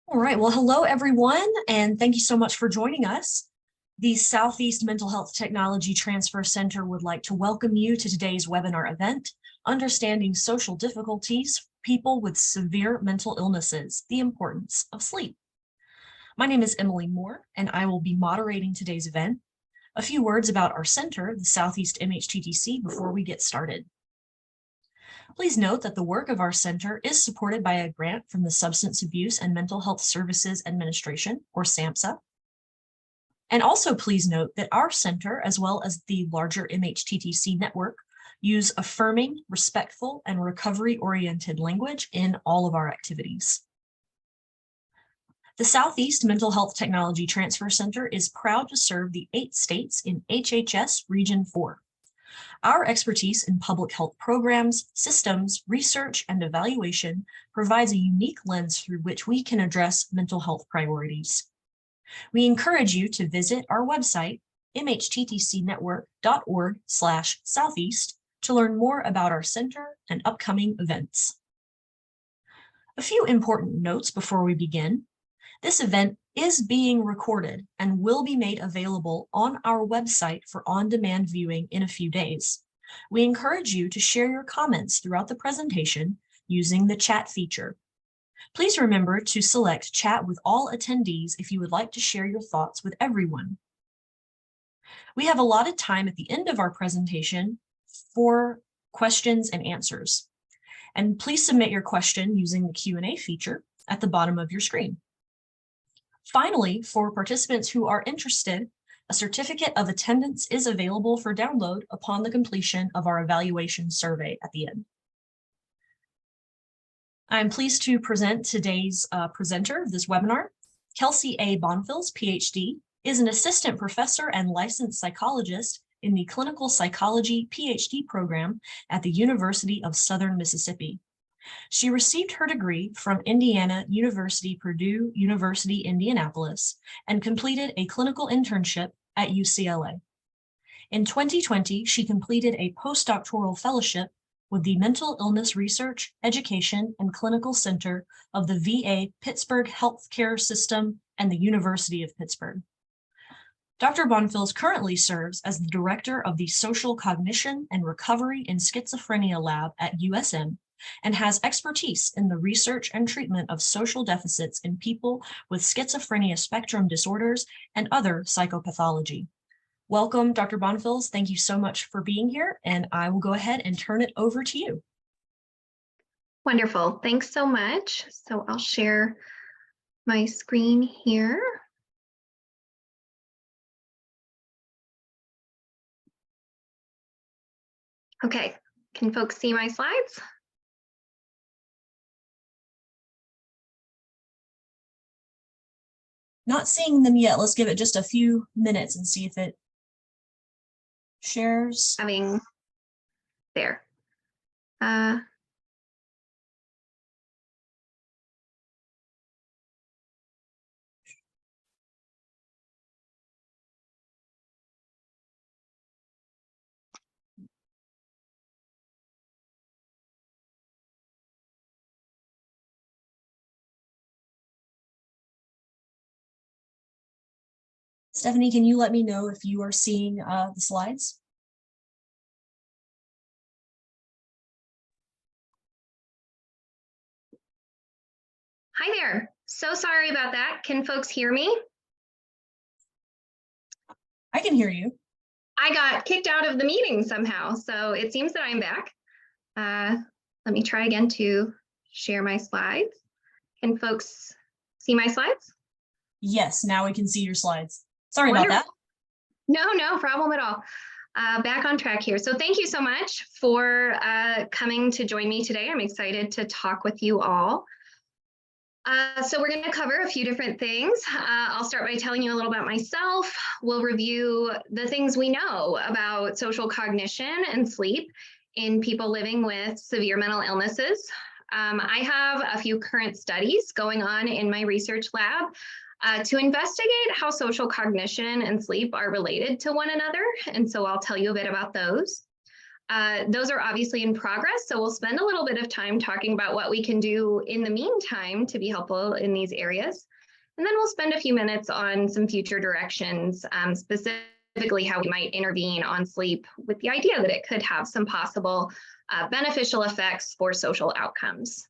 All right, well, hello everyone, and thank you so much for joining us. The Southeast Mental Health Technology Transfer Center would like to welcome you to today's webinar event, Understanding Social Difficulties, People with Severe Mental Illnesses, the Importance of Sleep. My name is Emily Moore, and I will be moderating today's event. A few words about our center, the Southeast MHTTC, before we get started. Please note that the work of our center is supported by a grant from the Substance Abuse and Mental Health Services Administration, or SAMHSA. And also please note that our center, as well as the larger MHTTC network, use affirming, respectful, and recovery-oriented language in all of our activities. The Southeast Mental Health Technology Transfer Center is proud to serve the 8 states in HHS Region 4. Our expertise in public health programs, systems, research, and evaluation provides a unique lens through which we can address mental health priorities. We encourage you to visit our website, mhttcnetwork.org/southeast, to learn more about our center and upcoming events. A few important notes before we begin. This event is being recorded and will be made available on our website for on-demand viewing in a few days. We encourage you to share your comments throughout the presentation using the chat feature. Please remember to select chat with all attendees if you would like to share your thoughts with everyone. We have allotted time at the end of our presentation for questions and answers. And please submit your question using the Q&A feature at the bottom of your screen. Finally, for participants who are interested, a certificate of attendance is available for download upon the completion of our evaluation survey at the end. I'm pleased to present today's presenter of this webinar. Kelsey A. Bonfils, PhD, is an assistant professor and licensed psychologist in the Clinical Psychology PhD program at the University of Southern Mississippi. She received her degree from Indiana University, Purdue University, Indianapolis, and completed a clinical internship at UCLA. In 2020, she completed a postdoctoral fellowship with the Mental Illness Research, Education, and Clinical Center of the VA Pittsburgh Healthcare System and the University of Pittsburgh. Dr. Bonfils currently serves as the director of the Social Cognition and Recovery in Schizophrenia Lab at USM, and has expertise in the research and treatment of social deficits in people with schizophrenia spectrum disorders and other psychopathology. Welcome, Dr. Bonfils. Thank you so much for being here, and I will go ahead and turn it over to you. Wonderful. Thanks so much. So I'll share my screen here. Okay, can folks see my slides? Not seeing them yet. Let's give it just a few minutes and see if it shares. There. Stephanie, can you let me know if you are seeing the slides? Hi there. So sorry about that. Can folks hear me? I can hear you. I got kicked out of the meeting somehow, so it seems that I'm back. Let me try again to share my slides. Can folks see my slides? Yes, now we can see your slides. Sorry about that. No problem at all. Back on track here. So thank you so much for coming to join me today. I'm excited to talk with you all. So we're going to cover a few different things. I'll start by telling you a little about myself. We'll review the things we know about social cognition and sleep in people living with severe mental illnesses. I have a few current studies going on in my research lab to investigate how social cognition and sleep are related to one another. And so I'll tell you a bit about those. Those are obviously in progress, so we'll spend a little bit of time talking about what we can do in the meantime to be helpful in these areas. And then we'll spend a few minutes on some future directions, specifically how we might intervene on sleep with the idea that it could have some possible beneficial effects for social outcomes.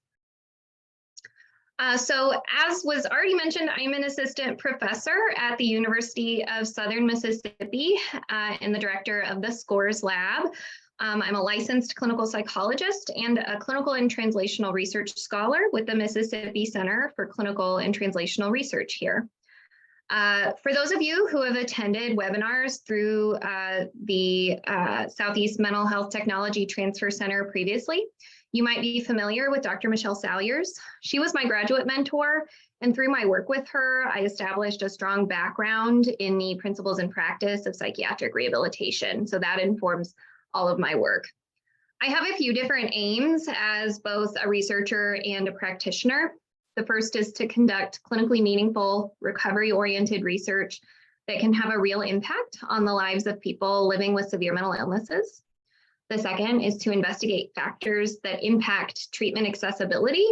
So as was already mentioned, I'm an assistant professor at the University of Southern Mississippi and the director of the SCORES lab. I'm a licensed clinical psychologist and a clinical and translational research scholar with the Mississippi Center for Clinical and Translational Research here. For those of you who have attended webinars through the Southeast Mental Health Technology Transfer Center previously, you might be familiar with Dr. Michelle Salyers. She was my graduate mentor, and through my work with her, I established a strong background in the principles and practice of psychiatric rehabilitation. So that informs all of my work. I have a few different aims as both a researcher and a practitioner. The first is to conduct clinically meaningful, recovery-oriented research that can have a real impact on the lives of people living with severe mental illnesses. The second is to investigate factors that impact treatment accessibility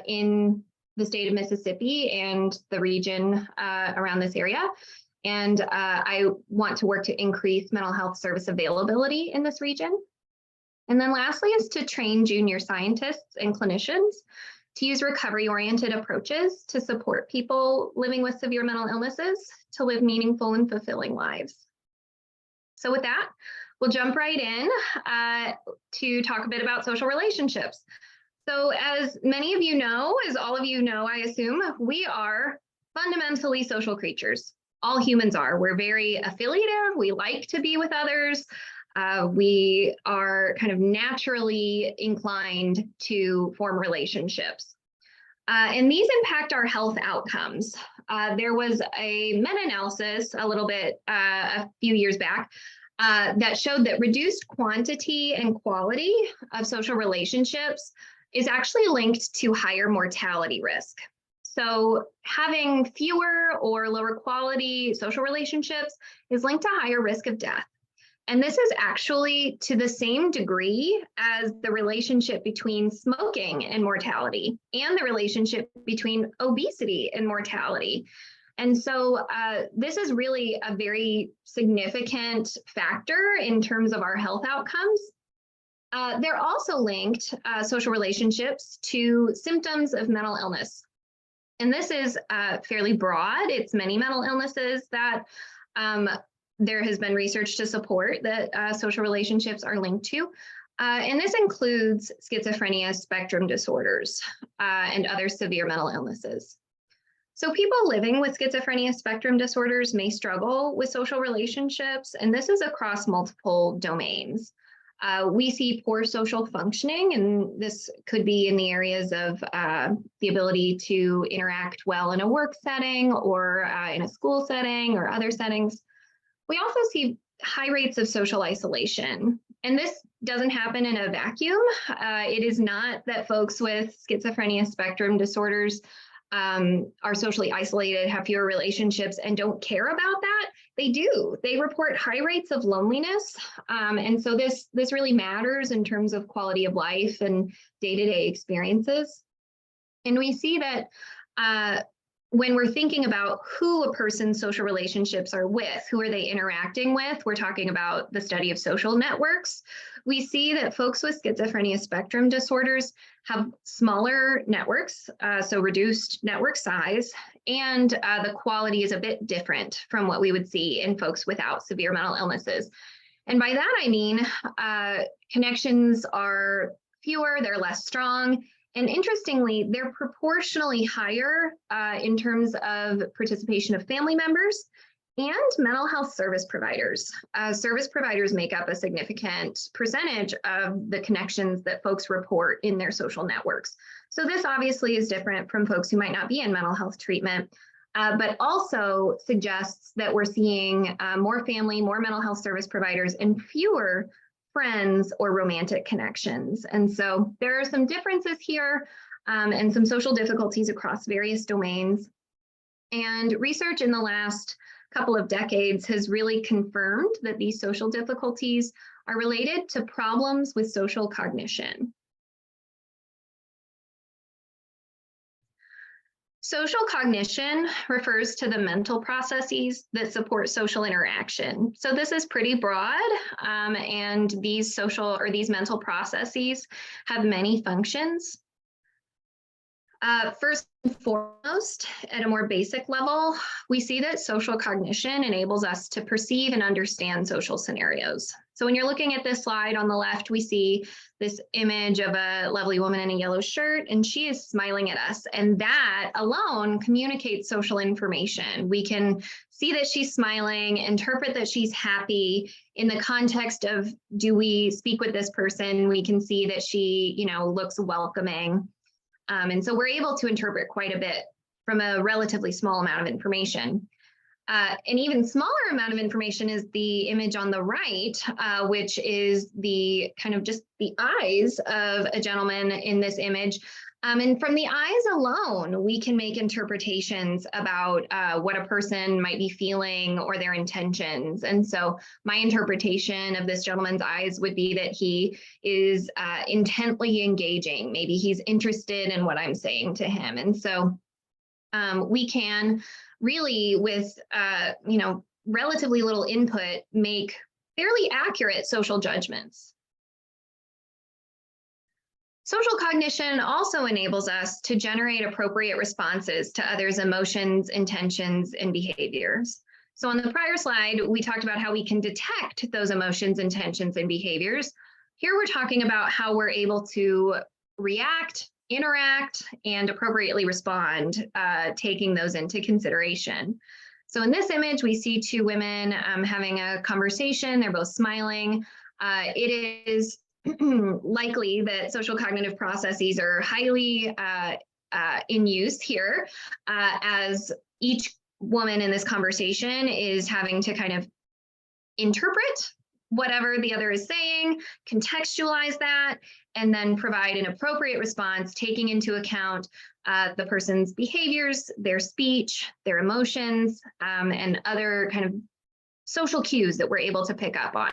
in the state of Mississippi and the region around this area. And I want to work to increase mental health service availability in this region. And then lastly is to train junior scientists and clinicians to use recovery-oriented approaches to support people living with severe mental illnesses to live meaningful and fulfilling lives. So with that, we'll jump right in to talk a bit about social relationships. So as many of you know, as all of you know, I assume, we are fundamentally social creatures. All humans are. We're very affiliative. We like to be with others. We are kind of naturally inclined to form relationships. And these impact our health outcomes. There was a meta-analysis a few years back that showed that reduced quantity and quality of social relationships is actually linked to higher mortality risk. So having fewer or lower quality social relationships is linked to higher risk of death. And this is actually to the same degree as the relationship between smoking and mortality and the relationship between obesity and mortality. And so this is really a very significant factor in terms of our health outcomes. They're also linked, social relationships, to symptoms of mental illness. And this is fairly broad. It's many mental illnesses that there has been research to support that social relationships are linked to. And this includes schizophrenia, spectrum disorders, and other severe mental illnesses. So people living with schizophrenia spectrum disorders may struggle with social relationships, and this is across multiple domains. We see poor social functioning, and this could be in the areas of the ability to interact well in a work setting or in a school setting or other settings. We also see high rates of social isolation, and this doesn't happen in a vacuum. It is not that folks with schizophrenia spectrum disorders are socially isolated, have fewer relationships, and don't care about that. They do. They report high rates of loneliness. And so this really matters in terms of quality of life and day-to-day experiences. And we see that when we're thinking about who a person's social relationships are with, who are they interacting with, we're talking about the study of social networks. We see that folks with schizophrenia spectrum disorders have smaller networks, so reduced network size, and the quality is a bit different from what we would see in folks without severe mental illnesses. And by that, I mean connections are fewer, they're less strong, and interestingly, they're proportionally higher in terms of participation of family members and mental health service providers. Service providers make up a significant percentage of the connections that folks report in their social networks. So this obviously is different from folks who might not be in mental health treatment, but also suggests that we're seeing more family, more mental health service providers, and fewer friends or romantic connections. And so there are some differences here and some social difficulties across various domains. And research in the last couple of decades has really confirmed that these social difficulties are related to problems with social cognition. Social cognition refers to the mental processes that support social interaction. So this is pretty broad, and these mental processes have many functions. First and foremost, at a more basic level, we see that social cognition enables us to perceive and understand social scenarios. So when you're looking at this slide on the left, we see this image of a lovely woman in a yellow shirt, and she is smiling at us. And that alone communicates social information. We can see that she's smiling, interpret that she's happy. In the context of, do we speak with this person? We can see that she, looks welcoming. And so we're able to interpret quite a bit from a relatively small amount of information. An even smaller amount of information is the image on the right, which is the kind of just the eyes of a gentleman in this image. And from the eyes alone, we can make interpretations about what a person might be feeling or their intentions. And so my interpretation of this gentleman's eyes would be that he is intently engaging. Maybe he's interested in what I'm saying to him. And so we can really, with relatively little input, make fairly accurate social judgments. Social cognition also enables us to generate appropriate responses to others' emotions, intentions, and behaviors. So on the prior slide, we talked about how we can detect those emotions, intentions, and behaviors. Here we're talking about how we're able to react, interact, and appropriately respond, taking those into consideration. So in this image, we see two women having a conversation. They're both smiling. It is likely that social cognitive processes are highly in use here, as each woman in this conversation is having to kind of interpret whatever the other is saying, contextualize that, and then provide an appropriate response, taking into account the person's behaviors, their speech, their emotions, and other kind of social cues that we're able to pick up on.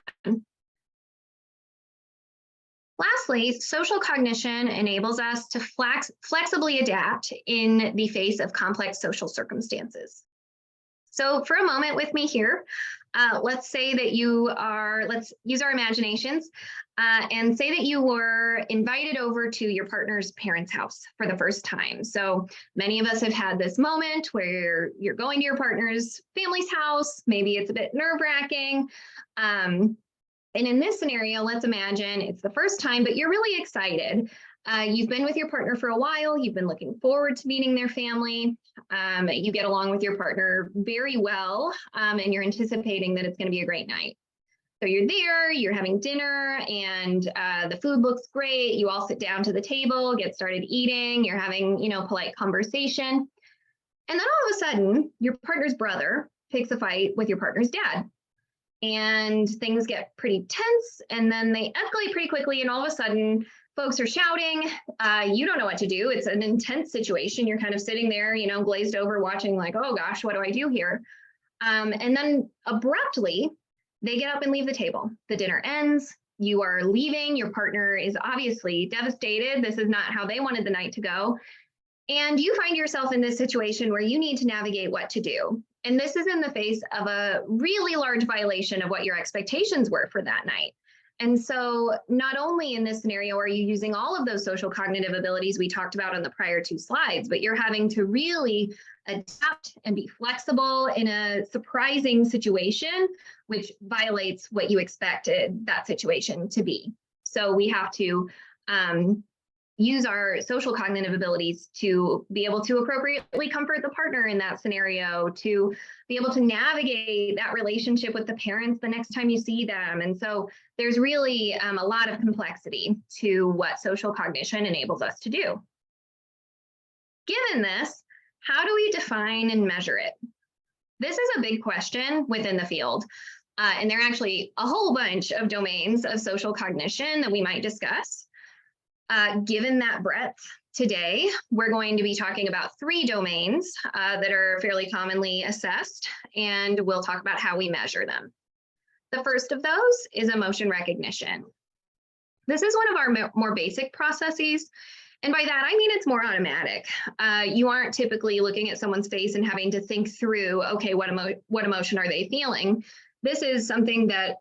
Lastly, social cognition enables us to flexibly adapt in the face of complex social circumstances. So for a moment with me here, let's say that let's use our imaginations, and say that you were invited over to your partner's parents' house for the first time. So many of us have had this moment where you're going to your partner's family's house. Maybe it's a bit nerve-wracking. And in this scenario, let's imagine it's the first time, but you're really excited. You've been with your partner for a while. You've been looking forward to meeting their family. You get along with your partner very well, and you're anticipating that it's going to be a great night. So you're there, you're having dinner, and the food looks great. You all sit down to the table, get started eating. You're having, polite conversation. And then all of a sudden, your partner's brother picks a fight with your partner's dad. And things get pretty tense, and then they escalate pretty quickly, and all of a sudden folks are shouting. You don't know what to do. It's an intense situation. You're kind of sitting there, glazed over, watching like, oh gosh, what do I do here? And then abruptly they get up and leave the table. The dinner ends. You are leaving. Your partner is obviously devastated. This is not how they wanted the night to go. And you find yourself in this situation where you need to navigate what to do. And this is in the face of a really large violation of what your expectations were for that night. And so not only in this scenario are you using all of those social cognitive abilities we talked about on the prior two slides, but you're having to really adapt and be flexible in a surprising situation, which violates what you expected that situation to be. So we have to use our social cognitive abilities to be able to appropriately comfort the partner in that scenario, to be able to navigate that relationship with the parents the next time you see them. And so there's really a lot of complexity to what social cognition enables us to do. Given this, how do we define and measure it? This is a big question within the field. And there are actually a whole bunch of domains of social cognition that we might discuss. Given that breadth, today, we're going to be talking about 3 domains that are fairly commonly assessed, and we'll talk about how we measure them. The first of those is emotion recognition. This is one of our more basic processes. And by that, I mean it's more automatic. You aren't typically looking at someone's face and having to think through, okay, what emotion are they feeling? This is something that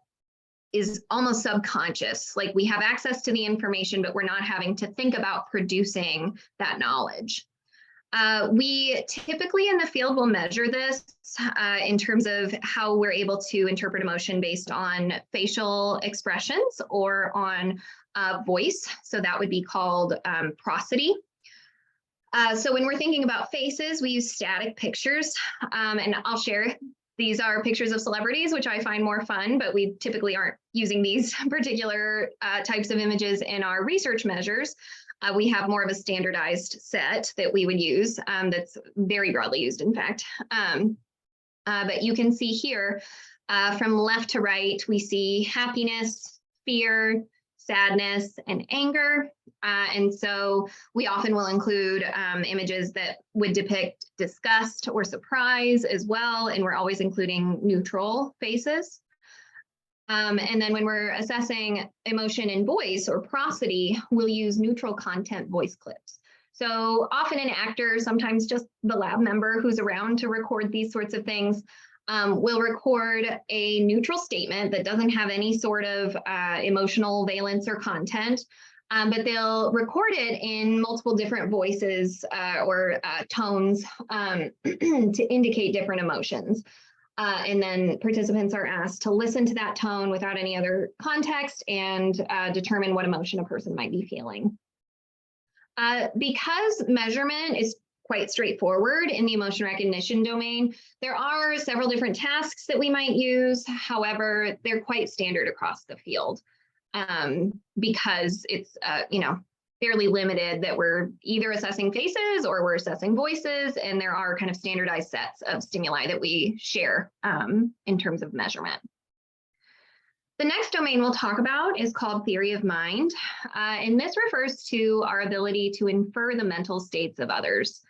is almost subconscious. Like we have access to the information, but we're not having to think about producing that knowledge. We typically in the field will measure this in terms of how we're able to interpret emotion based on facial expressions or on voice. So that would be called prosody. So when we're thinking about faces, we use static pictures, and I'll share. These are pictures of celebrities, which I find more fun, but we typically aren't using these particular types of images in our research measures. We have more of a standardized set that we would use that's very broadly used, in fact. But you can see here from left to right, we see happiness, fear, sadness, and anger. And so we often will include images that would depict disgust or surprise as well. And we're always including neutral faces. And then when we're assessing emotion in voice or prosody, we'll use neutral content voice clips. So often an actor, sometimes just the lab member who's around to record these sorts of things, will record a neutral statement that doesn't have any sort of emotional valence or content, but they'll record it in multiple different voices or tones to indicate different emotions. And then participants are asked to listen to that tone without any other context and determine what emotion a person might be feeling. Because measurement is quite straightforward in the emotion recognition domain, there are several different tasks that we might use. However, they're quite standard across the field because it's fairly limited that we're either assessing faces or we're assessing voices, and there are kind of standardized sets of stimuli that we share in terms of measurement. The next domain we'll talk about is called theory of mind, and this refers to our ability to infer the mental states of others.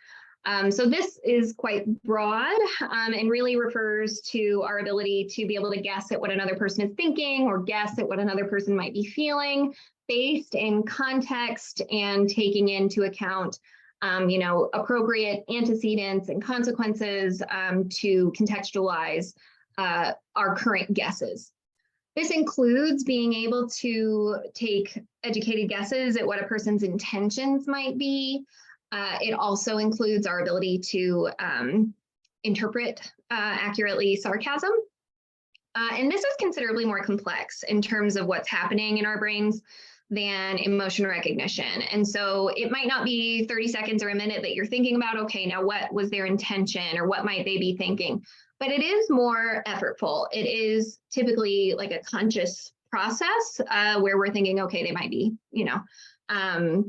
So this is quite broad and really refers to our ability to be able to guess at what another person is thinking or guess at what another person might be feeling based in context and taking into account appropriate antecedents and consequences to contextualize our current guesses. This includes being able to take educated guesses at what a person's intentions might be. It also includes our ability to interpret accurately sarcasm. And this is considerably more complex in terms of what's happening in our brains than emotion recognition. And so it might not be 30 seconds or a minute that you're thinking about, okay, now what was their intention or what might they be thinking? But it is more effortful. It is typically like a conscious process where we're thinking, okay, they might be,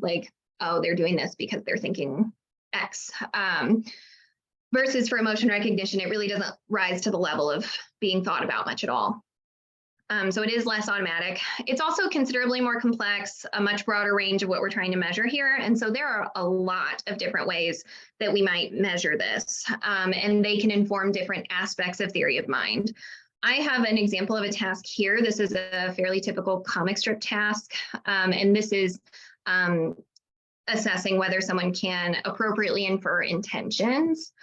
like, oh, they're doing this because they're thinking X. Versus for emotion recognition, it really doesn't rise to the level of being thought about much at all. So it is less automatic. It's also considerably more complex, a much broader range of what we're trying to measure here. And so there are a lot of different ways that we might measure this, and they can inform different aspects of theory of mind. I have an example of a task here. This is a fairly typical comic strip task, and this is assessing whether someone can appropriately infer intentions.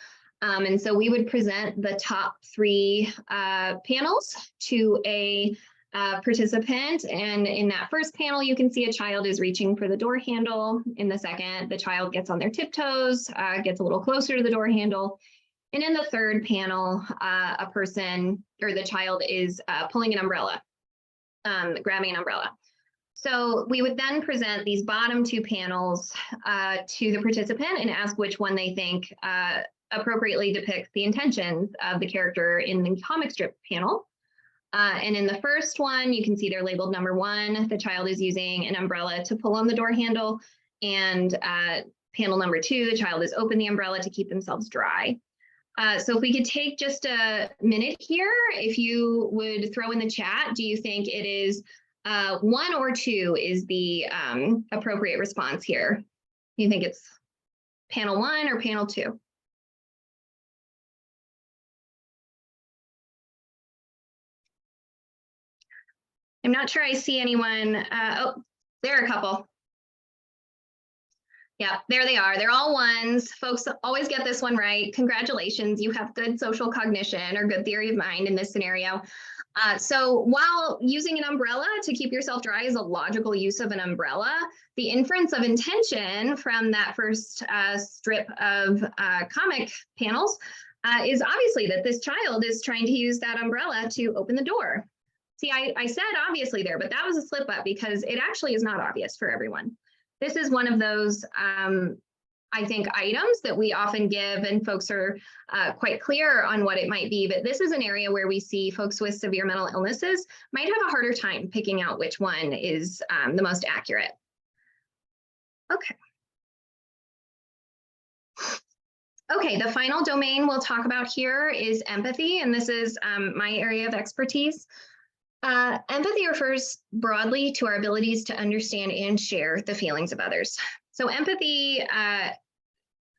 And so we would present the top 3 panels to a participant. And in that first panel, you can see a child is reaching for the door handle. In the second, the child gets on their tiptoes, gets a little closer to the door handle. And in the third panel, a person or the child is pulling an umbrella, grabbing an umbrella. So we would then present these bottom 2 panels to the participant and ask which one they think appropriately depicts the intentions of the character in the comic strip panel. And in the first one, you can see they're labeled number 1. The child is using an umbrella to pull on the door handle. And panel number 2, the child has opened the umbrella to keep themselves dry. So if we could take just a minute here, if you would throw in the chat, do you think it is 1 or 2 is the appropriate response here? Do you think it's panel 1 or panel 2? I'm not sure I see anyone. Oh, there are a couple. Yeah, there they are. They're all ones. Folks always get this one right. Congratulations, you have good social cognition or good theory of mind in this scenario. So while using an umbrella to keep yourself dry is a logical use of an umbrella, the inference of intention from that first strip of comic panels is obviously that this child is trying to use that umbrella to open the door. See, I said obviously there, but that was a slip up because it actually is not obvious for everyone. This is one of those, I think, items that we often give and folks are quite clear on what it might be, but this is an area where we see folks with severe mental illnesses might have a harder time picking out which one is the most accurate. Okay. Okay, the final domain we'll talk about here is empathy, and this is my area of expertise. Empathy refers broadly to our abilities to understand and share the feelings of others. So empathy,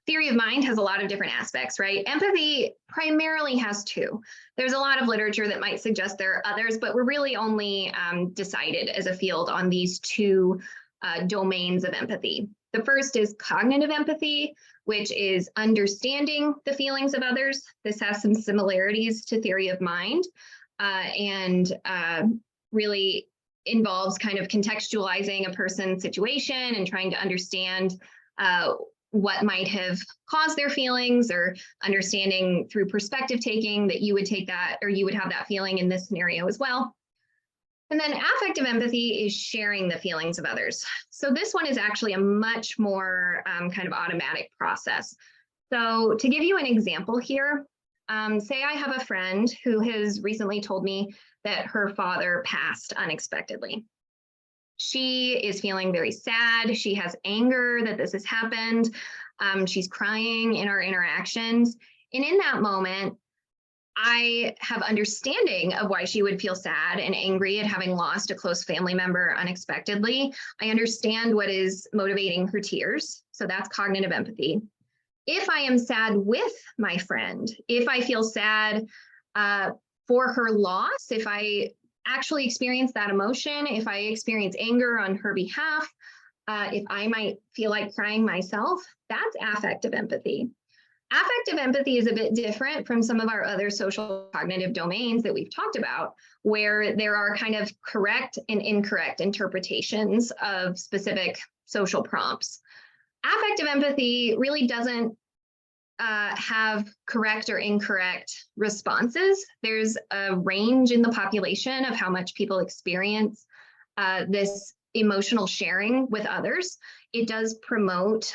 theory of mind has a lot of different aspects, right? Empathy primarily has two. There's a lot of literature that might suggest there are others, but we're really only decided as a field on these two domains of empathy. The first is cognitive empathy, which is understanding the feelings of others. This has some similarities to theory of mind. And really involves kind of contextualizing a person's situation and trying to understand what might have caused their feelings, or understanding through perspective taking that you would take that, or you would have that feeling in this scenario as well. And then affective empathy is sharing the feelings of others. So this one is actually a much more kind of automatic process. So to give you an example here, say I have a friend who has recently told me that her father passed unexpectedly. She is feeling very sad. She has anger that this has happened. She's crying in our interactions. And in that moment, I have understanding of why she would feel sad and angry at having lost a close family member unexpectedly. I understand what is motivating her tears. So that's cognitive empathy. If I am sad with my friend, if I feel sad for her loss, if I actually experience that emotion, if I experience anger on her behalf, if I might feel like crying myself, that's affective empathy. Affective empathy is a bit different from some of our other social cognitive domains that we've talked about, where there are kind of correct and incorrect interpretations of specific social prompts. Affective empathy really doesn't have correct or incorrect responses. There's a range in the population of how much people experience this emotional sharing with others. It does promote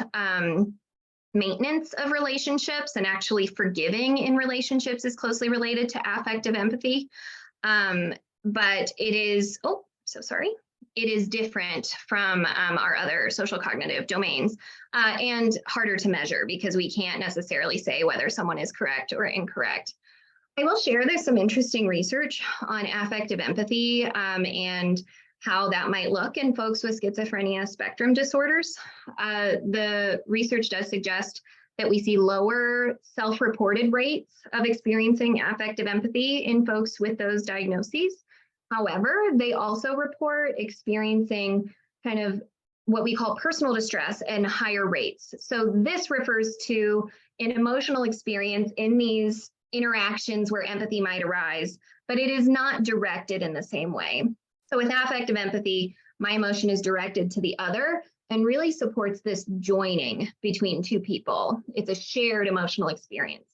maintenance of relationships, and actually forgiving in relationships is closely related to affective empathy. But it is, oh, so sorry. It is different from our other social cognitive domains and harder to measure because we can't necessarily say whether someone is correct or incorrect. I will share there's some interesting research on affective empathy and how that might look in folks with schizophrenia spectrum disorders. The research does suggest that we see lower self-reported rates of experiencing affective empathy in folks with those diagnoses. However, they also report experiencing kind of what we call personal distress and higher rates. So this refers to an emotional experience in these interactions where empathy might arise, but it is not directed in the same way. So with affective empathy, my emotion is directed to the other and really supports this joining between two people. It's a shared emotional experience.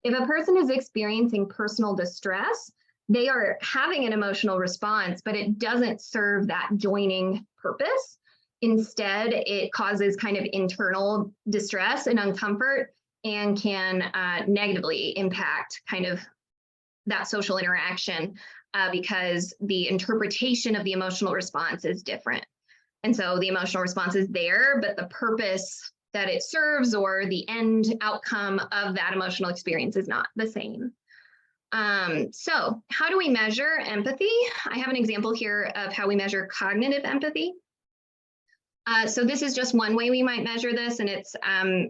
If a person is experiencing personal distress, they are having an emotional response, but it doesn't serve that joining purpose. Instead, it causes kind of internal distress and uncomfort and can negatively impact kind of that social interaction because the interpretation of the emotional response is different. And so the emotional response is there, but the purpose that it serves or the end outcome of that emotional experience is not the same. So how do we measure empathy? I have an example here of how we measure cognitive empathy. So this is just one way we might measure this, and it's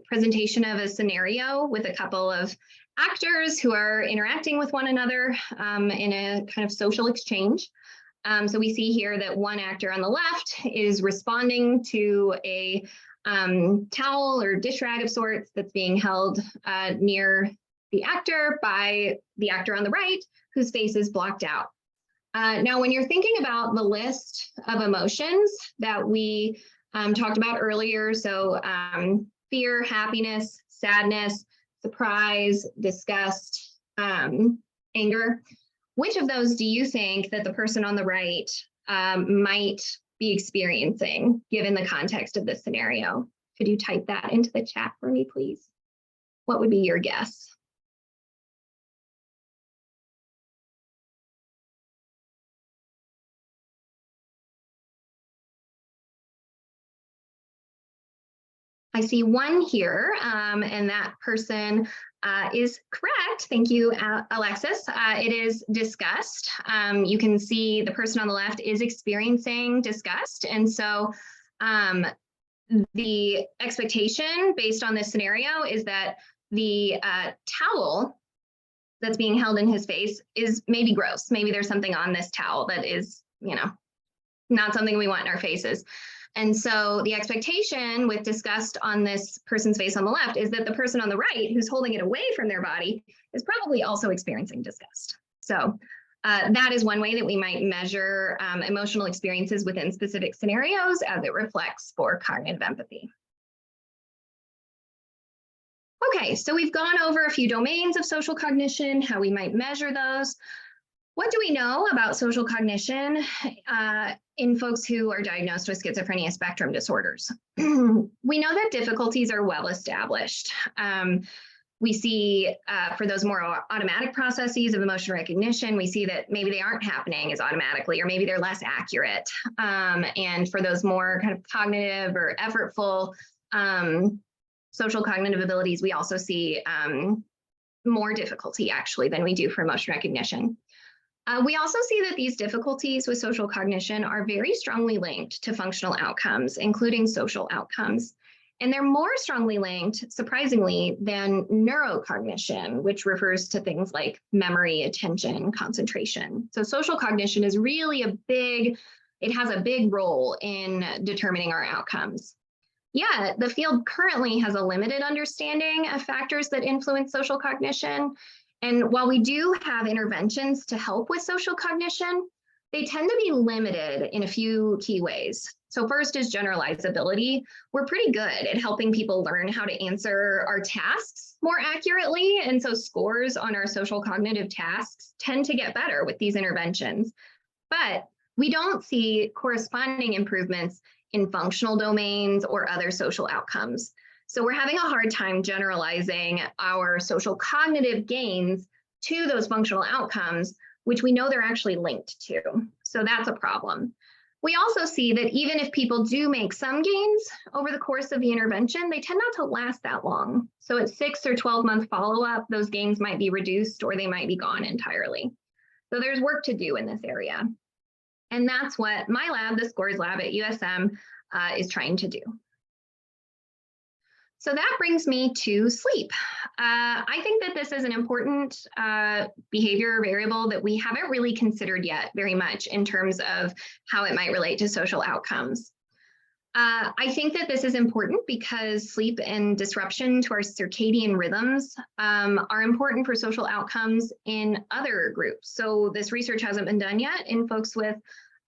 presentation of a scenario with a couple of actors who are interacting with one another in a kind of social exchange. So we see here that one actor on the left is responding to a towel or dish rag of sorts that's being held near the actor by the actor on the right, whose face is blocked out. Now, when you're thinking about the list of emotions that we talked about earlier, so fear, happiness, sadness, surprise, disgust, anger, which of those do you think that the person on the right might be experiencing given the context of this scenario? Could you type that into the chat for me, please? What would be your guess? I see one here, and that person is correct. Thank you, Alexis. It is disgust. You can see the person on the left is experiencing disgust. And so the expectation based on this scenario is that the towel that's being held in his face is maybe gross. Maybe there's something on this towel that is, not something we want in our faces. And so the expectation with disgust on this person's face on the left is that the person on the right, who's holding it away from their body, is probably also experiencing disgust. So that is one way that we might measure emotional experiences within specific scenarios as it reflects for cognitive empathy. Okay, so we've gone over a few domains of social cognition, how we might measure those. What do we know about social cognition in folks who are diagnosed with schizophrenia spectrum disorders? We know that difficulties are well established. We see for those more automatic processes of emotion recognition, we see that maybe they aren't happening as automatically, or maybe they're less accurate. And for those more kind of cognitive or effortful social cognitive abilities, we also see more difficulty actually than we do for emotion recognition. We also see that these difficulties with social cognition are very strongly linked to functional outcomes, including social outcomes. And they're more strongly linked, surprisingly, than neurocognition, which refers to things like memory, attention, concentration. So social cognition is really it has a big role in determining our outcomes. Yet, the field currently has a limited understanding of factors that influence social cognition. And while we do have interventions to help with social cognition, they tend to be limited in a few key ways. So first is generalizability. We're pretty good at helping people learn how to answer our tasks more accurately. And so scores on our social cognitive tasks tend to get better with these interventions. But we don't see corresponding improvements in functional domains or other social outcomes. So we're having a hard time generalizing our social cognitive gains to those functional outcomes, which we know they're actually linked to. So that's a problem. We also see that even if people do make some gains over the course of the intervention, they tend not to last that long. So at 6 or 12-month follow-up, those gains might be reduced or they might be gone entirely. So there's work to do in this area. And that's what my lab, the SCORES lab at USM, is trying to do. So that brings me to sleep. I think that this is an important behavior variable that we haven't really considered yet very much in terms of how it might relate to social outcomes. I think that this is important because sleep and disruption to our circadian rhythms are important for social outcomes in other groups. So this research hasn't been done yet in folks with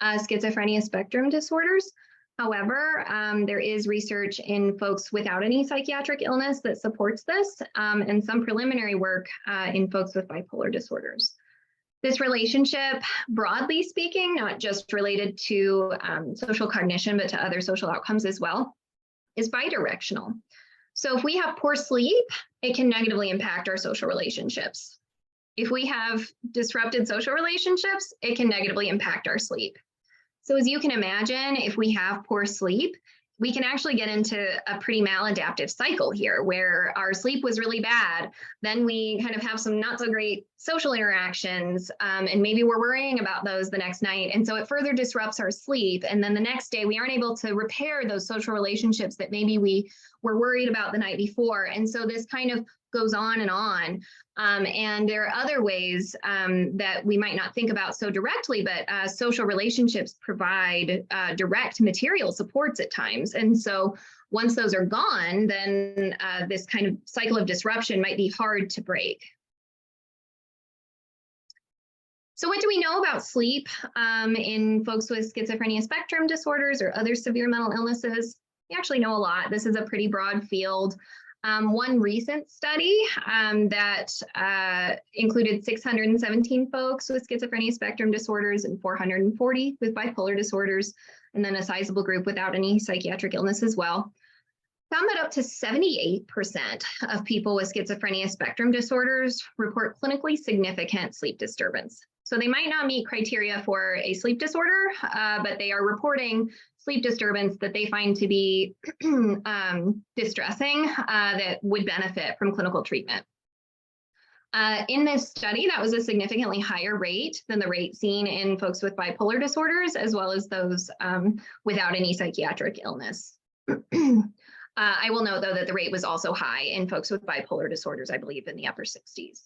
schizophrenia spectrum disorders. However, there is research in folks without any psychiatric illness that supports this, and some preliminary work in folks with bipolar disorders. This relationship, broadly speaking, not just related to social cognition, but to other social outcomes as well, is bidirectional. So if we have poor sleep, it can negatively impact our social relationships. If we have disrupted social relationships, it can negatively impact our sleep. So as you can imagine, if we have poor sleep, we can actually get into a pretty maladaptive cycle here where our sleep was really bad. Then we kind of have some not so great social interactions, and maybe we're worrying about those the next night. And so it further disrupts our sleep. And then the next day, we aren't able to repair those social relationships that maybe we were worried about the night before. And so this kind of goes on and on. And there are other ways that we might not think about so directly, but social relationships provide direct material supports at times. And so once those are gone, then this kind of cycle of disruption might be hard to break. So what do we know about sleep in folks with schizophrenia spectrum disorders or other severe mental illnesses? We actually know a lot. This is a pretty broad field. One recent study that included 617 folks with schizophrenia spectrum disorders and 440 with bipolar disorders, and then a sizable group without any psychiatric illness as well, found that up to 78% of people with schizophrenia spectrum disorders report clinically significant sleep disturbance. So they might not meet criteria for a sleep disorder, but they are reporting sleep disturbance that they find to be distressing that would benefit from clinical treatment. In this study, that was a significantly higher rate than the rate seen in folks with bipolar disorders, as well as those without any psychiatric illness. I will note, though, that the rate was also high in folks with bipolar disorders, I believe in the upper 60s.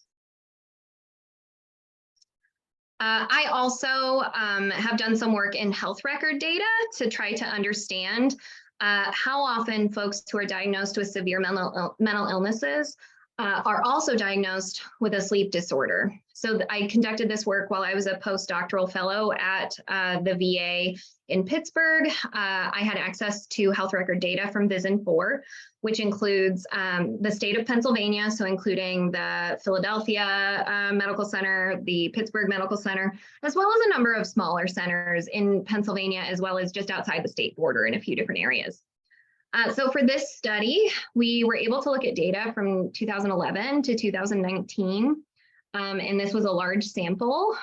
I also have done some work in health record data to try to understand how often folks who are diagnosed with severe mental illnesses are also diagnosed with a sleep disorder. So I conducted this work while I was a postdoctoral fellow at the VA in Pittsburgh. I had access to health record data from VISN-4, which includes the state of Pennsylvania, so including the Philadelphia Medical Center, the Pittsburgh Medical Center, as well as a number of smaller centers in Pennsylvania, as well as just outside the state border in a few different areas. So for this study, we were able to look at data from 2011 to 2019. And this was a large sample.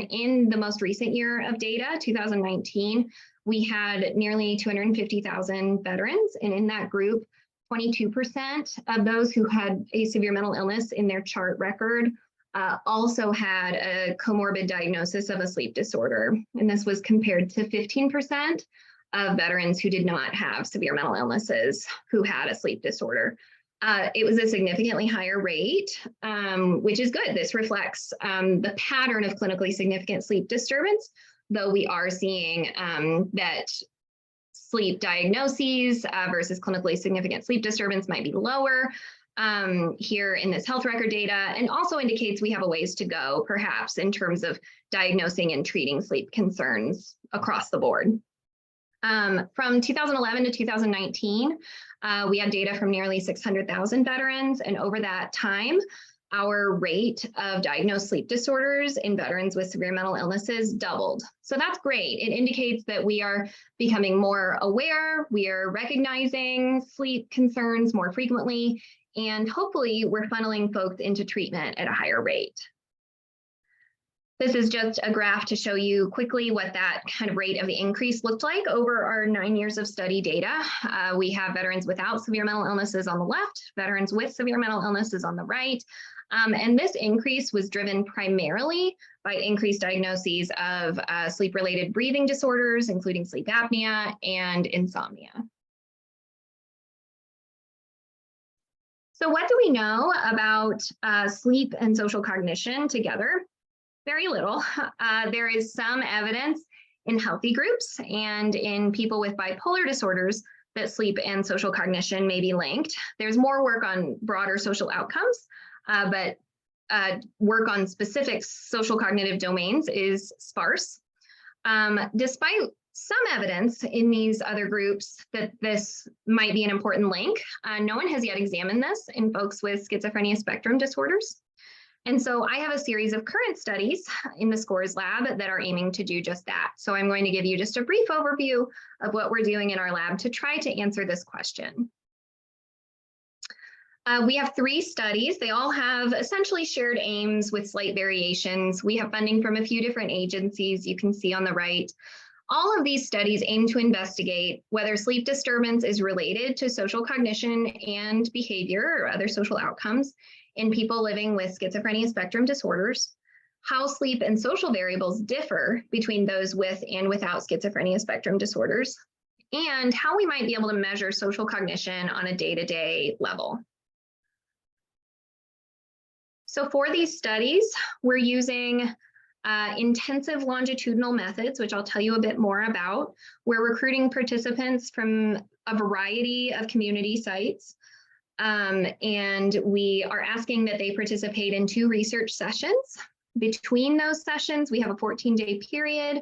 In the most recent year of data, 2019, we had nearly 250,000 veterans. And in that group, 22% of those who had a severe mental illness in their chart record also had a comorbid diagnosis of a sleep disorder. And this was compared to 15% of veterans who did not have severe mental illnesses who had a sleep disorder. It was a significantly higher rate, which is good. This reflects the pattern of clinically significant sleep disturbance, though we are seeing that sleep diagnoses versus clinically significant sleep disturbance might be lower here in this health record data, and also indicates we have a ways to go, perhaps, in terms of diagnosing and treating sleep concerns across the board. From 2011 to 2019, we had data from nearly 600,000 veterans, and over that time, our rate of diagnosed sleep disorders in veterans with severe mental illnesses doubled. So that's great. It indicates that we are becoming more aware, we are recognizing sleep concerns more frequently, and hopefully we're funneling folks into treatment at a higher rate. This is just a graph to show you quickly what that kind of rate of increase looked like over our 9 years of study data. We have veterans without severe mental illnesses on the left, veterans with severe mental illnesses on the right. And this increase was driven primarily by increased diagnoses of sleep-related breathing disorders, including sleep apnea and insomnia. So what do we know about sleep and social cognition together? Very little. There is some evidence in healthy groups and in people with bipolar disorders that sleep and social cognition may be linked. There's more work on broader social outcomes, but work on specific social cognitive domains is sparse. Despite some evidence in these other groups that this might be an important link, no one has yet examined this in folks with schizophrenia spectrum disorders. And so I have a series of current studies in the SCORES lab that are aiming to do just that. So I'm going to give you just a brief overview of what we're doing in our lab to try to answer this question. We have 3 studies. They all have essentially shared aims with slight variations. We have funding from a few different agencies you can see on the right. All of these studies aim to investigate whether sleep disturbance is related to social cognition and behavior or other social outcomes in people living with schizophrenia spectrum disorders, how sleep and social variables differ between those with and without schizophrenia spectrum disorders, and how we might be able to measure social cognition on a day-to-day level. So for these studies, we're using intensive longitudinal methods, which I'll tell you a bit more about. We're recruiting participants from a variety of community sites, and we are asking that they participate in 2 research sessions. Between those sessions, we have a 14-day period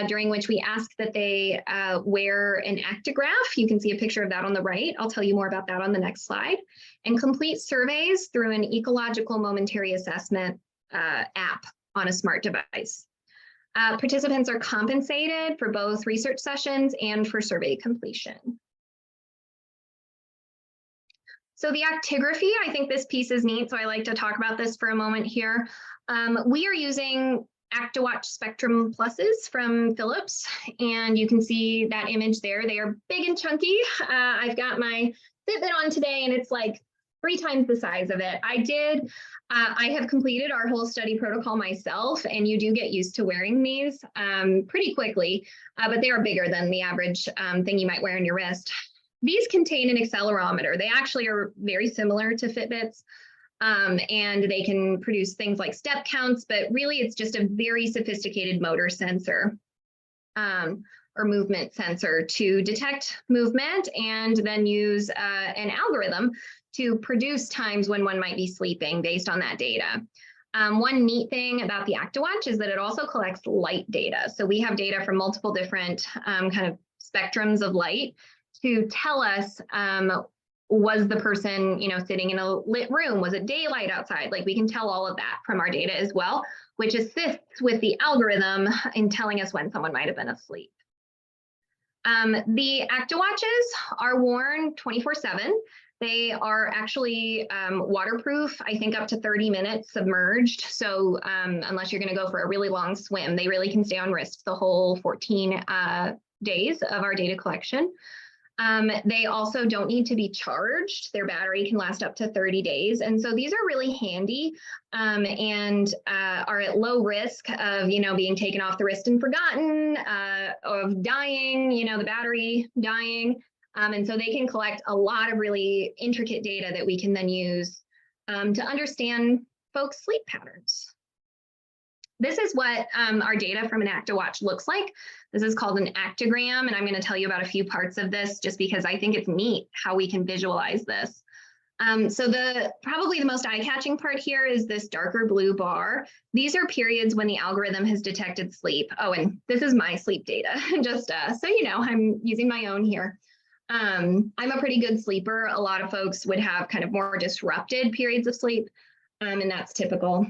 during which we ask that they wear an actigraph. You can see a picture of that on the right. I'll tell you more about that on the next slide. And complete surveys through an ecological momentary assessment app on a smart device. Participants are compensated for both research sessions and for survey completion. So the actigraphy, I think this piece is neat, so I like to talk about this for a moment here. We are using ActiWatch Spectrum Pluses from Philips, and you can see that image there. They are big and chunky. I've got my Fitbit on today, and it's like 3 times the size of it. I have completed our whole study protocol myself, and you do get used to wearing these pretty quickly, but they are bigger than the average thing you might wear on your wrist. These contain an accelerometer. They actually are very similar to Fitbits, and they can produce things like step counts, but really it's just a very sophisticated motor sensor or movement sensor to detect movement and then use an algorithm to produce times when one might be sleeping based on that data. One neat thing about the ActiWatch is that it also collects light data. So we have data from multiple different kind of spectrums of light to tell us, was the person, sitting in a lit room? Was it daylight outside? Like, we can tell all of that from our data as well, which assists with the algorithm in telling us when someone might have been asleep. The ActiWatches are worn 24/7. They are actually waterproof, I think up to 30 minutes submerged. So unless you're going to go for a really long swim, they really can stay on wrist the whole 14 days of our data collection. They also don't need to be charged. Their battery can last up to 30 days. And so these are really handy and are at low risk of, being taken off the wrist and forgotten, of dying, the battery dying. And so they can collect a lot of really intricate data that we can then use to understand folks' sleep patterns. This is what our data from an ActiWatch looks like. This is called an actigram, and I'm going to tell you about a few parts of this just because I think it's neat how we can visualize this. So probably the most eye-catching part here is this darker blue bar. These are periods when the algorithm has detected sleep. Oh, and this is my sleep data, just so you know, I'm using my own here. I'm a pretty good sleeper. A lot of folks would have kind of more disrupted periods of sleep. And that's typical.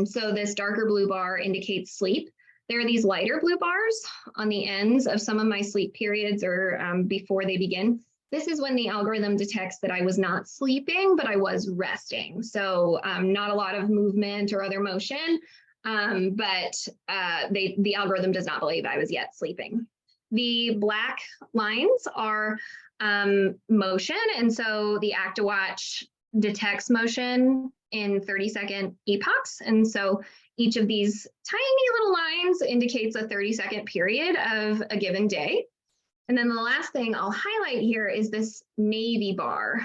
So this darker blue bar indicates sleep. There are these lighter blue bars on the ends of some of my sleep periods or before they begin. This is when the algorithm detects that I was not sleeping, but I was resting. So not a lot of movement or other motion, but the algorithm does not believe I was yet sleeping. The black lines are motion. And so the ActiWatch detects motion in 30-second epochs. And so each of these tiny little lines indicates a 30-second period of a given day. And then the last thing I'll highlight here is this navy bar,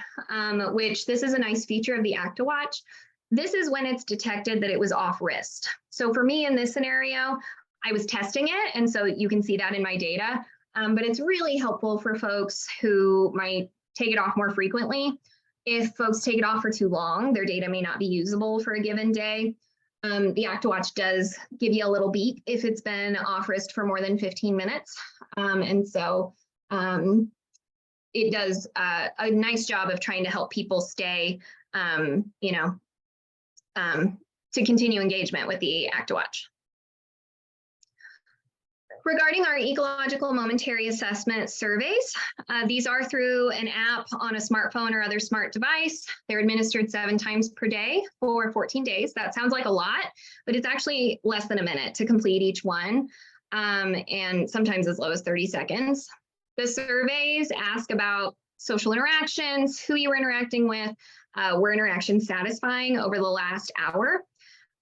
which this is a nice feature of the ActiWatch. This is when it's detected that it was off wrist. So for me in this scenario, I was testing it. And so you can see that in my data, but it's really helpful for folks who might take it off more frequently. If folks take it off for too long, their data may not be usable for a given day. The ActiWatch does give you a little beep if it's been off wrist for more than 15 minutes. And so it does a nice job of trying to help people stay, to continue engagement with the ActiWatch. Regarding our ecological momentary assessment surveys, these are through an app on a smartphone or other smart device. They're administered 7 times per day for 14 days. That sounds like a lot, but it's actually less than a minute to complete each one, and sometimes as low as 30 seconds. The surveys ask about social interactions, who you were interacting with, were interactions satisfying over the last hour.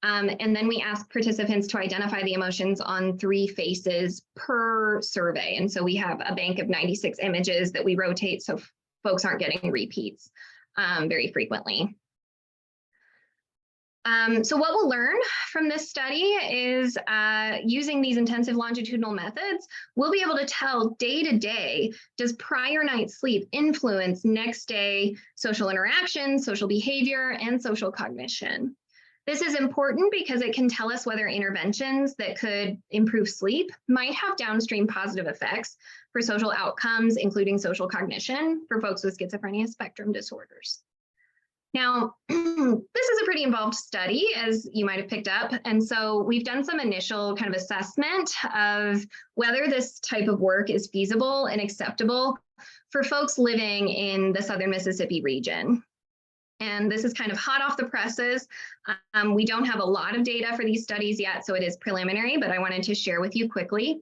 And then we ask participants to identify the emotions on 3 faces per survey. And so we have a bank of 96 images that we rotate so folks aren't getting repeats very frequently. So what we'll learn from this study is using these intensive longitudinal methods, we'll be able to tell day to day, does prior night's sleep influence next day social interaction, social behavior, and social cognition? This is important because it can tell us whether interventions that could improve sleep might have downstream positive effects for social outcomes, including social cognition for folks with schizophrenia spectrum disorders. Now, this is a pretty involved study, as you might have picked up. And so we've done some initial kind of assessment of whether this type of work is feasible and acceptable for folks living in the Southern Mississippi region. And this is kind of hot off the presses. We don't have a lot of data for these studies yet, so it is preliminary, but I wanted to share with you quickly.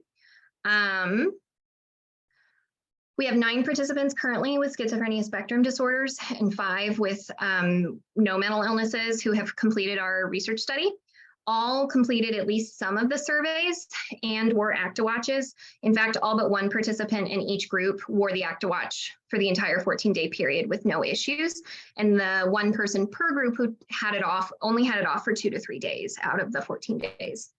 We have 9 participants currently with schizophrenia spectrum disorders and 5 with no mental illnesses who have completed our research study. All completed at least some of the surveys and wore ActiWatches. In fact, all but 1 participant in each group wore the ActiWatch for the entire 14-day period with no issues. And the 1 person per group who had it off only had it off for 2 to 3 days out of the 14 days.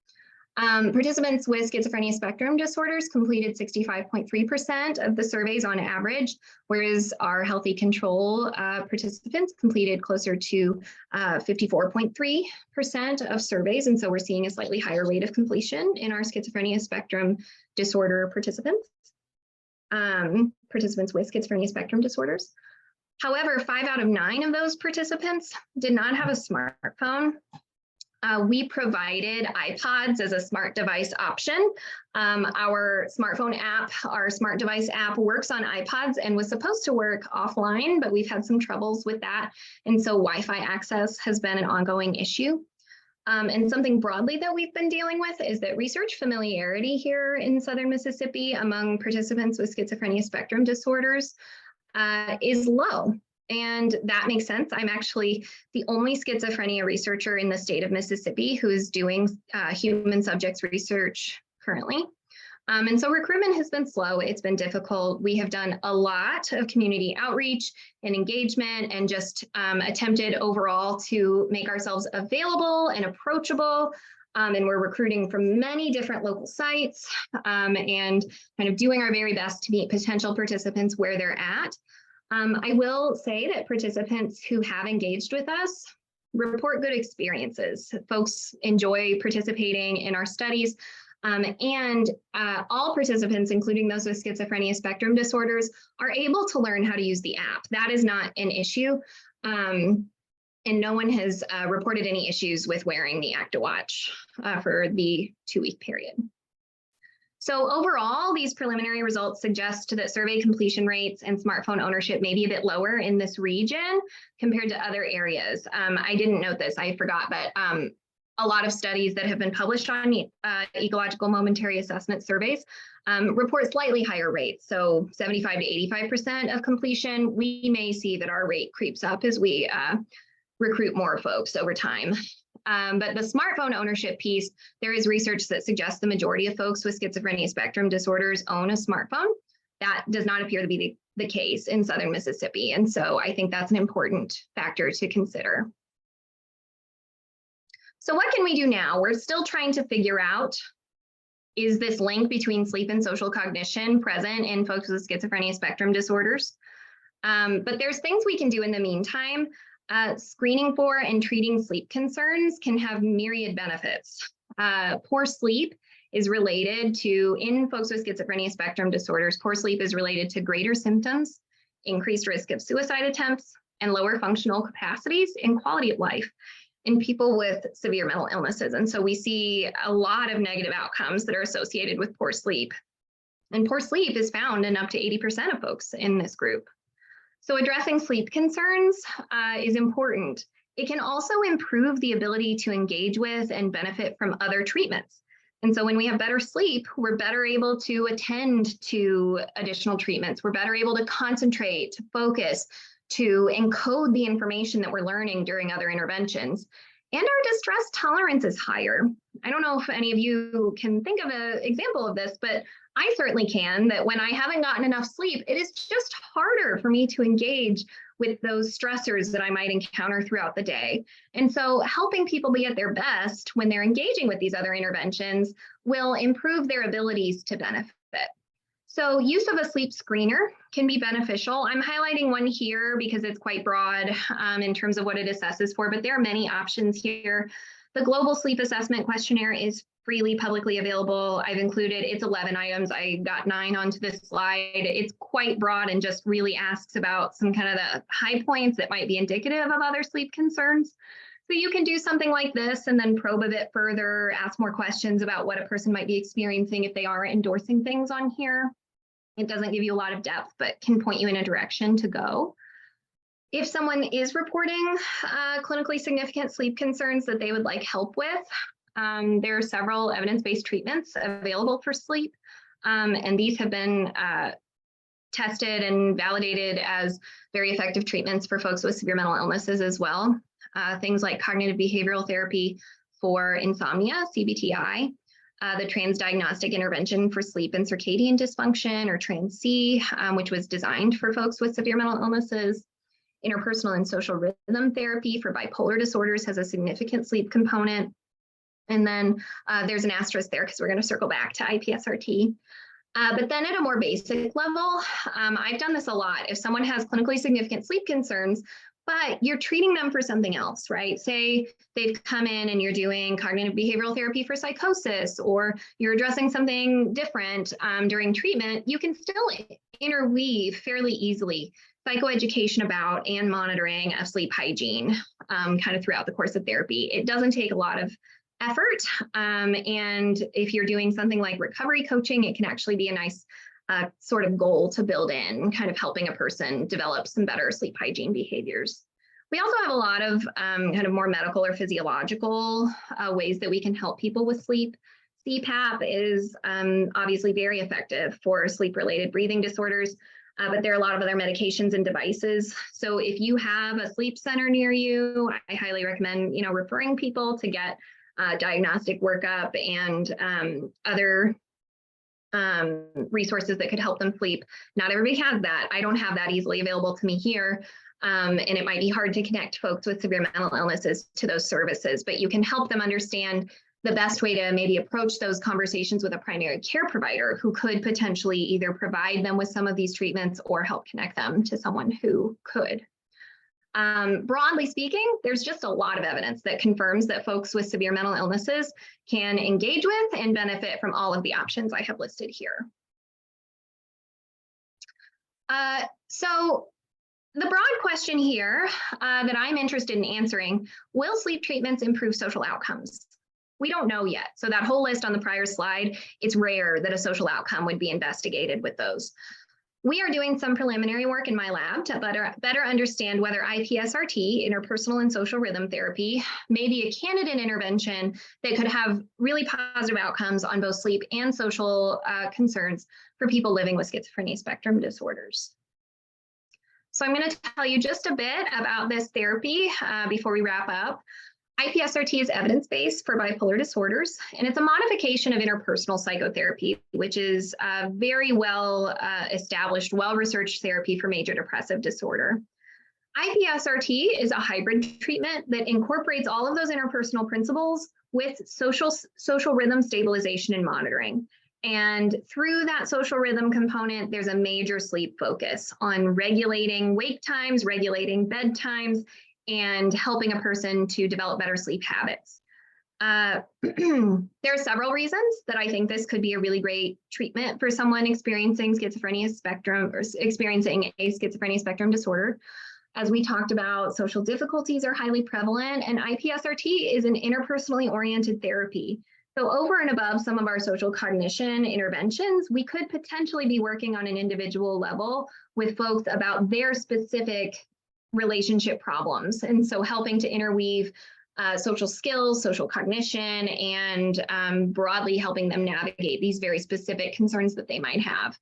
Participants with schizophrenia spectrum disorders completed 65.3% of the surveys on average, whereas our healthy control participants completed closer to 54.3% of surveys. And so we're seeing a slightly higher rate of completion in our schizophrenia spectrum disorder participants, participants with schizophrenia spectrum disorders. However, 5 out of 9 of those participants did not have a smartphone. We provided iPods as a smart device option. Our smartphone app, our smart device app works on iPods and was supposed to work offline, but we've had some troubles with that. And so Wi-Fi access has been an ongoing issue. And something broadly that we've been dealing with is that research familiarity here in Southern Mississippi among participants with schizophrenia spectrum disorders is low. And that makes sense. I'm actually the only schizophrenia researcher in the state of Mississippi who is doing human subjects research currently. And so recruitment has been slow. It's been difficult. We have done a lot of community outreach and engagement and just attempted overall to make ourselves available and approachable. And we're recruiting from many different local sites and kind of doing our very best to meet potential participants where they're at. I will say that participants who have engaged with us report good experiences. Folks enjoy participating in our studies, and all participants, including those with schizophrenia spectrum disorders, are able to learn how to use the app. That is not an issue, and no one has reported any issues with wearing the ActiWatch for the 2-week period. So overall, these preliminary results suggest that survey completion rates and smartphone ownership may be a bit lower in this region compared to other areas. I didn't note this, I forgot, but a lot of studies that have been published on ecological momentary assessment surveys report slightly higher rates. So 75 to 85% of completion. We may see that our rate creeps up as we recruit more folks over time. But the smartphone ownership piece, there is research that suggests the majority of folks with schizophrenia spectrum disorders own a smartphone. That does not appear to be the case in Southern Mississippi. And so I think that's an important factor to consider. So what can we do now? We're still trying to figure out, is this link between sleep and social cognition present in folks with schizophrenia spectrum disorders? But there's things we can do in the meantime. Screening for and treating sleep concerns can have myriad benefits. Poor sleep is related to, in folks with schizophrenia spectrum disorders, poor sleep is related to greater symptoms, increased risk of suicide attempts, and lower functional capacities and quality of life in people with severe mental illnesses. And so we see a lot of negative outcomes that are associated with poor sleep. And poor sleep is found in up to 80% of folks in this group. So addressing sleep concerns is important. It can also improve the ability to engage with and benefit from other treatments. And so when we have better sleep, we're better able to attend to additional treatments. We're better able to concentrate, to focus, to encode the information that we're learning during other interventions. and our distress tolerance is higher. I don't know if any of you can think of an example of this, but I certainly can, that when I haven't gotten enough sleep, it is just harder for me to engage with those stressors that I might encounter throughout the day. And so helping people be at their best when they're engaging with these other interventions will improve their abilities to benefit. So use of a sleep screener can be beneficial. I'm highlighting one here because it's quite broad in terms of what it assesses for, but there are many options here. The Global Sleep Assessment Questionnaire is freely publicly available. I've included, it's 11 items. I got 9 onto this slide. It's quite broad and just really asks about some kind of the high points that might be indicative of other sleep concerns. So you can do something like this and then probe a bit further, ask more questions about what a person might be experiencing if they are endorsing things on here. It doesn't give you a lot of depth, but can point you in a direction to go. If someone is reporting clinically significant sleep concerns that they would like help with, there are several evidence-based treatments available for sleep, and these have been tested and validated as very effective treatments for folks with severe mental illnesses as well. Things like cognitive behavioral therapy for insomnia, CBTI, the Transdiagnostic Intervention for Sleep and Circadian Dysfunction, or TRANS-C, which was designed for folks with severe mental illnesses. Interpersonal and social rhythm therapy for bipolar disorders has a significant sleep component. And then there's an asterisk there because we're going to circle back to IPSRT. But then at a more basic level, I've done this a lot. If someone has clinically significant sleep concerns, but you're treating them for something else, right? Say they've come in and you're doing cognitive behavioral therapy for psychosis, or you're addressing something different during treatment, you can still interweave fairly easily psychoeducation about and monitoring of sleep hygiene kind of throughout the course of therapy. It doesn't take a lot of effort. And if you're doing something like recovery coaching, it can actually be a nice sort of goal to build in, kind of helping a person develop some better sleep hygiene behaviors. We also have a lot of kind of more medical or physiological ways that we can help people with sleep. CPAP is obviously very effective for sleep-related breathing disorders, but there are a lot of other medications and devices. So if you have a sleep center near you, I highly recommend, referring people to get diagnostic workup and other resources that could help them sleep. Not everybody has that. I don't have that easily available to me here. And it might be hard to connect folks with severe mental illnesses to those services, but you can help them understand the best way to maybe approach those conversations with a primary care provider who could potentially either provide them with some of these treatments or help connect them to someone who could. Broadly speaking, there's just a lot of evidence that confirms that folks with severe mental illnesses can engage with and benefit from all of the options I have listed here. So the broad question here that I'm interested in answering, will sleep treatments improve social outcomes? We don't know yet. So that whole list on the prior slide, it's rare that a social outcome would be investigated with those. We are doing some preliminary work in my lab to better understand whether IPSRT, interpersonal and social rhythm therapy, may be a candidate intervention that could have really positive outcomes on both sleep and social concerns for people living with schizophrenia spectrum disorders. So I'm going to tell you just a bit about this therapy before we wrap up. IPSRT is evidence-based for bipolar disorders, and it's a modification of interpersonal psychotherapy, which is a very well established, well-researched therapy for major depressive disorder. IPSRT is a hybrid treatment that incorporates all of those interpersonal principles with social rhythm stabilization and monitoring. And through that social rhythm component, there's a major sleep focus on regulating wake times, regulating bedtimes, and helping a person to develop better sleep habits. There are several reasons that I think this could be a really great treatment for someone experiencing schizophrenia spectrum or experiencing a schizophrenia spectrum disorder. As we talked about, social difficulties are highly prevalent, and IPSRT is an interpersonally oriented therapy. So over and above some of our social cognition interventions, we could potentially be working on an individual level with folks about their specific relationship problems. And so helping to interweave social skills, social cognition, and broadly helping them navigate these very specific concerns that they might have.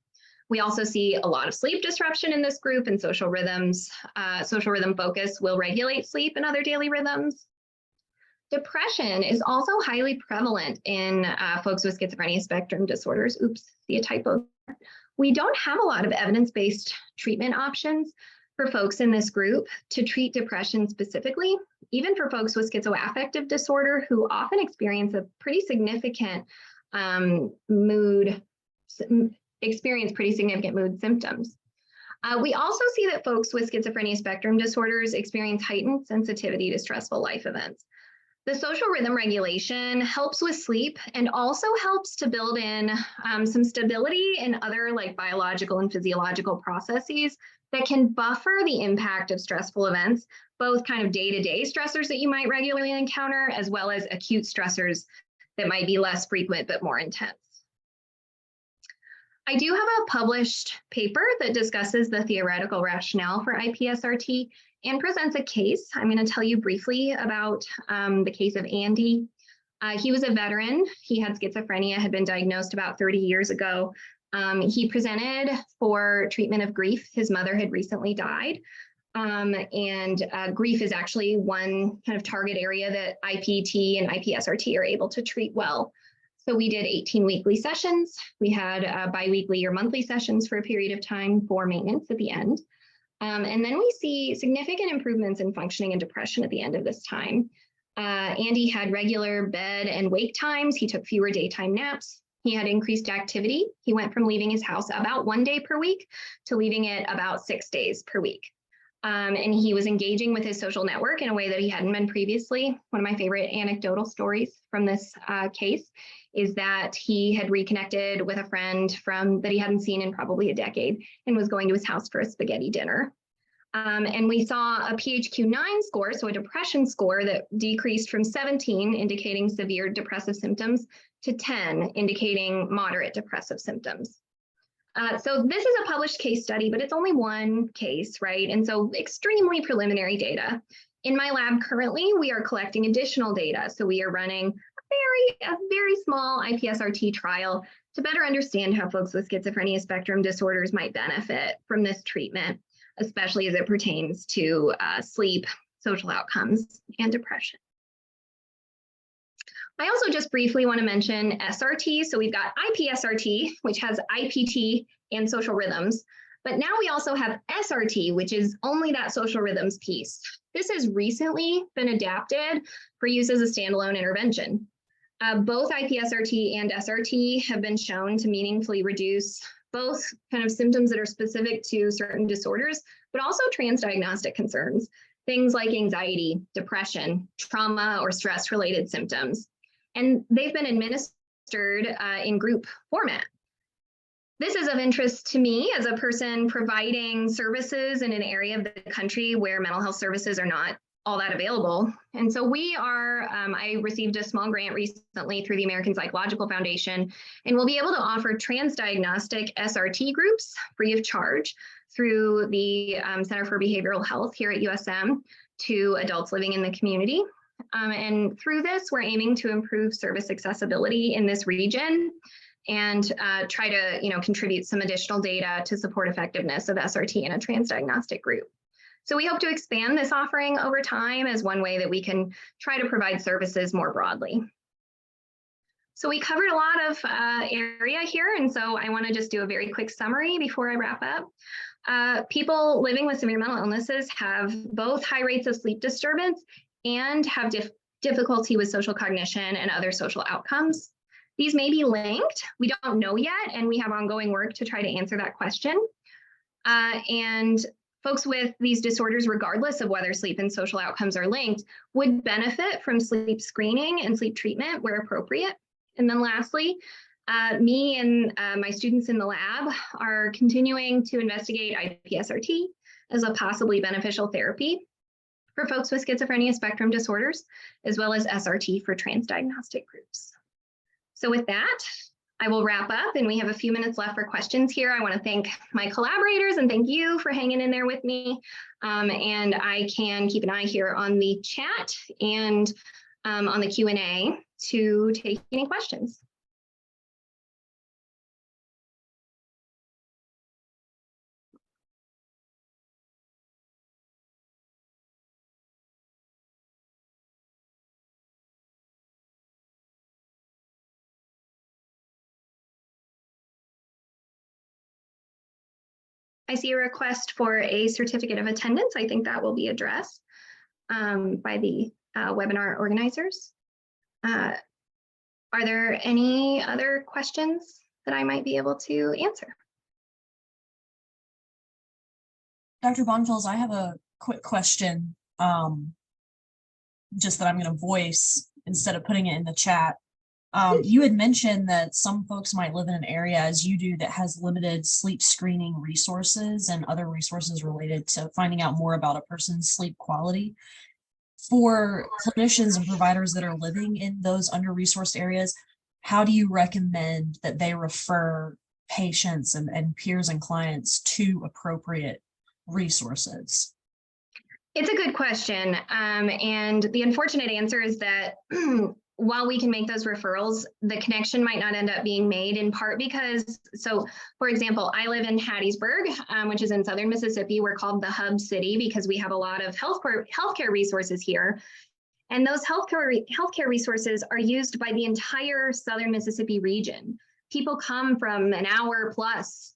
We also see a lot of sleep disruption in this group, and social rhythm focus will regulate sleep and other daily rhythms. Depression is also highly prevalent in folks with schizophrenia spectrum disorders. Oops, see a typo. We don't have a lot of evidence-based treatment options for folks in this group to treat depression specifically, even for folks with schizoaffective disorder who often experience a pretty significant mood symptoms. We also see that folks with schizophrenia spectrum disorders experience heightened sensitivity to stressful life events. The social rhythm regulation helps with sleep and also helps to build in some stability in other like biological and physiological processes that can buffer the impact of stressful events, both kind of day-to-day stressors that you might regularly encounter, as well as acute stressors that might be less frequent but more intense. I do have a published paper that discusses the theoretical rationale for IPSRT and presents a case. I'm going to tell you briefly about the case of Andy. He was a veteran. He had schizophrenia, had been diagnosed about 30 years ago. He presented for treatment of grief. His mother had recently died. Grief is actually one kind of target area that IPT and IPSRT are able to treat well. So we did 18 weekly sessions. We had biweekly or monthly sessions for a period of time for maintenance at the end. And then we see significant improvements in functioning and depression at the end of this time. Andy had regular bed and wake times. He took fewer daytime naps. He had increased activity. He went from leaving his house about 1 day per week to leaving it about 6 days per week. And he was engaging with his social network in a way that he hadn't been previously. One of my favorite anecdotal stories from this case is that he had reconnected with a friend that he hadn't seen in probably a decade and was going to his house for a spaghetti dinner. And we saw a PHQ-9 score, so a depression score that decreased from 17, indicating severe depressive symptoms, to 10, indicating moderate depressive symptoms. So this is a published case study, but it's only one case, right? And so extremely preliminary data. In my lab currently, we are collecting additional data. So we are running a very small IPSRT trial to better understand how folks with schizophrenia spectrum disorders might benefit from this treatment, especially as it pertains to sleep, social outcomes, and depression. I also just briefly want to mention SRT. So we've got IPSRT, which has IPT and social rhythms, but now we also have SRT, which is only that social rhythms piece. This has recently been adapted for use as a standalone intervention. Both IPSRT and SRT have been shown to meaningfully reduce both kind of symptoms that are specific to certain disorders, but also transdiagnostic concerns, things like anxiety, depression, trauma, or stress-related symptoms. And they've been administered in group format. This is of interest to me as a person providing services in an area of the country where mental health services are not all that available. And so I received a small grant recently through the American Psychological Foundation, and we'll be able to offer transdiagnostic SRT groups free of charge through the Center for Behavioral Health here at USM to adults living in the community. And through this, we're aiming to improve service accessibility in this region and try to contribute some additional data to support effectiveness of SRT in a transdiagnostic group. So we hope to expand this offering over time as one way that we can try to provide services more broadly. So we covered a lot of area here, and so I want to just do a very quick summary before I wrap up. People living with severe mental illnesses have both high rates of sleep disturbance and have difficulty with social cognition and other social outcomes. These may be linked. We don't know yet, and we have ongoing work to try to answer that question. And folks with these disorders, regardless of whether sleep and social outcomes are linked, would benefit from sleep screening and sleep treatment where appropriate. And then lastly, me and my students in the lab are continuing to investigate IPSRT as a possibly beneficial therapy for folks with schizophrenia spectrum disorders, as well as SRT for transdiagnostic groups. So with that, I will wrap up, and we have a few minutes left for questions here. I want to thank my collaborators and thank you for hanging in there with me. And I can keep an eye here on the chat and on the Q&A to take any questions. I see a request for a certificate of attendance. I think that will be addressed by the webinar organizers. Are there any other questions that I might be able to answer? Dr. Bonfils, I have a quick question, just that I'm going to voice instead of putting it in the chat. You had mentioned that some folks might live in an area, as you do, that has limited sleep screening resources and other resources related to finding out more about a person's sleep quality. For clinicians and providers that are living in those under-resourced areas, how do you recommend that they refer patients and peers and clients to appropriate resources? It's a good question. And the unfortunate answer is that while we can make those referrals, the connection might not end up being made, in part because, so for example, I live in Hattiesburg, which is in southern Mississippi. We're called the hub city because we have a lot of healthcare resources here. And those healthcare resources are used by the entire southern Mississippi region. People come from an hour plus,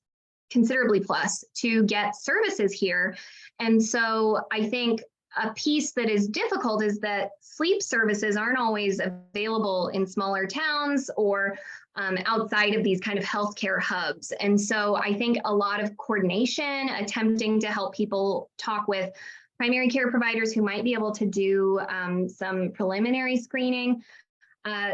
considerably plus, to get services here. And so I think a piece that is difficult is that sleep services aren't always available in smaller towns or outside of these kind of healthcare hubs. And so I think a lot of coordination, attempting to help people talk with primary care providers who might be able to do some preliminary screening.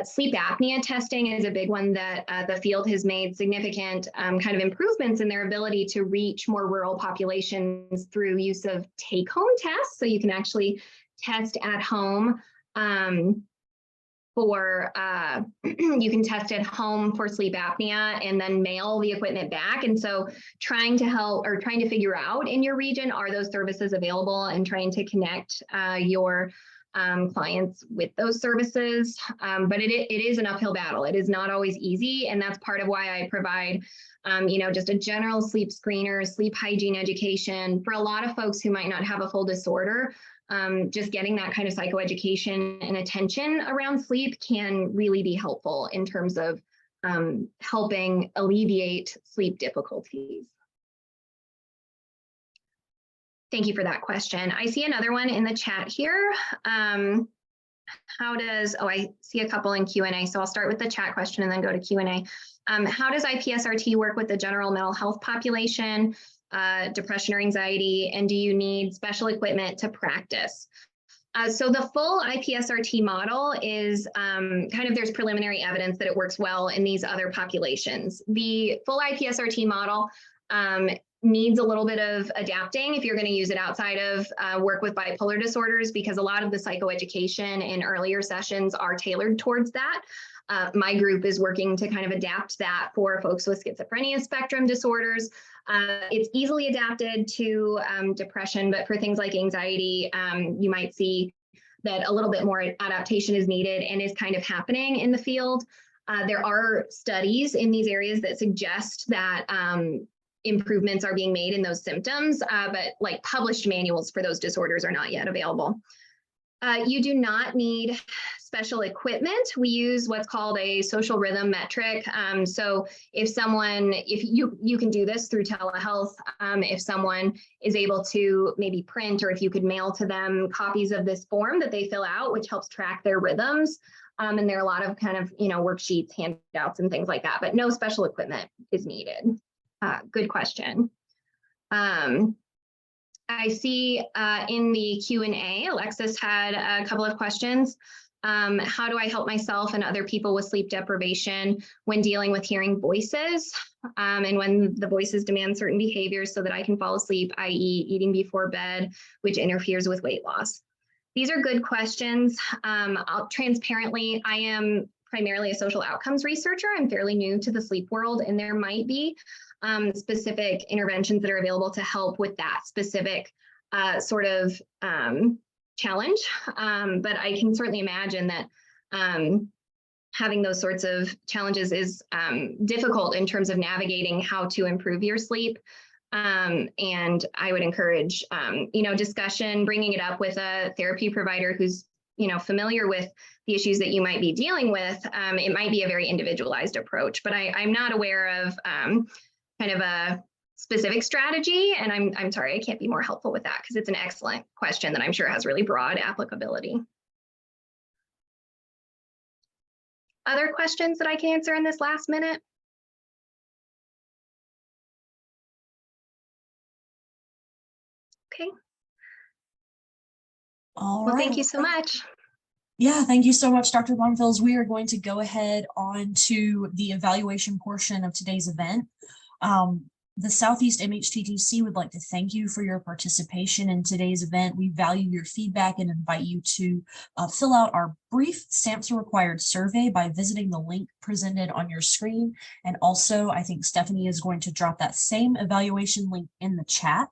Sleep apnea testing is a big one that the field has made significant kind of improvements in their ability to reach more rural populations through use of take-home tests. So you can actually test at home you can test at home for sleep apnea and then mail the equipment back. And so trying to help or trying to figure out in your region, are those services available, and trying to connect your clients with those services. But it is an uphill battle. It is not always easy. And that's part of why I provide, just a general sleep screener, sleep hygiene education for a lot of folks who might not have a full disorder. Just getting that kind of psychoeducation and attention around sleep can really be helpful in terms of helping alleviate sleep difficulties. Thank you for that question. I see another one in the chat here. I see a couple in Q&A, so I'll start with the chat question and then go to Q&A. How does IPSRT work with the general mental health population, depression or anxiety, and do you need special equipment to practice? So the full IPSRT model is there's preliminary evidence that it works well in these other populations. The full IPSRT model needs a little bit of adapting if you're going to use it outside of work with bipolar disorders, because a lot of the psychoeducation in earlier sessions are tailored towards that. My group is working to kind of adapt that for folks with schizophrenia spectrum disorders. It's easily adapted to depression, but for things like anxiety, you might see that a little bit more adaptation is needed and is kind of happening in the field. There are studies in these areas that suggest that improvements are being made in those symptoms, but like published manuals for those disorders are not yet available. You do not need special equipment. We use what's called a social rhythm metric. So if you can do this through telehealth, if someone is able to maybe print, or if you could mail to them copies of this form that they fill out, which helps track their rhythms. And there are a lot of kind of, worksheets, handouts, and things like that, but no special equipment is needed. Good question. I see in the Q&A, Alexis had a couple of questions. How do I help myself and other people with sleep deprivation when dealing with hearing voices, and when the voices demand certain behaviors so that I can fall asleep, i.e. eating before bed, which interferes with weight loss? These are good questions. Transparently, I am primarily a social outcomes researcher. I'm fairly new to the sleep world, and there might be specific interventions that are available to help with that specific sort of challenge. But I can certainly imagine that having those sorts of challenges is difficult in terms of navigating how to improve your sleep. And I would encourage, discussion, bringing it up with a therapy provider who's familiar with the issues that you might be dealing with. It might be a very individualized approach, but I'm not aware of kind of a specific strategy? And I'm sorry, I can't be more helpful with that because it's an excellent question that I'm sure has really broad applicability. Other questions that I can answer in this last minute? Okay. All Well, right. thank you so much. Yeah, thank you so much, Dr. Bonfils. We are going to go ahead on to the evaluation portion of today's event. The Southeast MHTTC would like to thank you for your participation in today's event. We value your feedback and invite you to fill out our brief SAMHSA required survey by visiting the link presented on your screen. And also, I think Stephanie is going to drop that same evaluation link in the chat.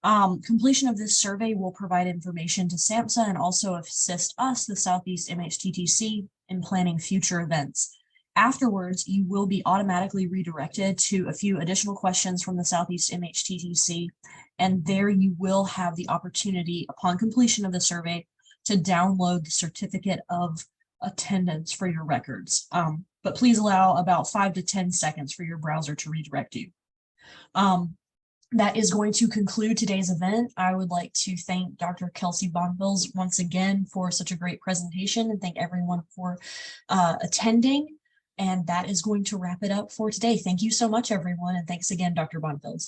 Completion of this survey will provide information to SAMHSA and also assist us, the Southeast MHTTC, in planning future events. Afterwards, you will be automatically redirected to a few additional questions from the Southeast MHTTC, and there you will have the opportunity, upon completion of the survey, to download the certificate of attendance for your records. But please allow about 5 to 10 seconds for your browser to redirect you. That is going to conclude today's event. I would like to thank Dr. Kelsey Bonfils once again for such a great presentation, and thank everyone for attending. And that is going to wrap it up for today. Thank you so much, everyone. And thanks again, Dr. Bonfils.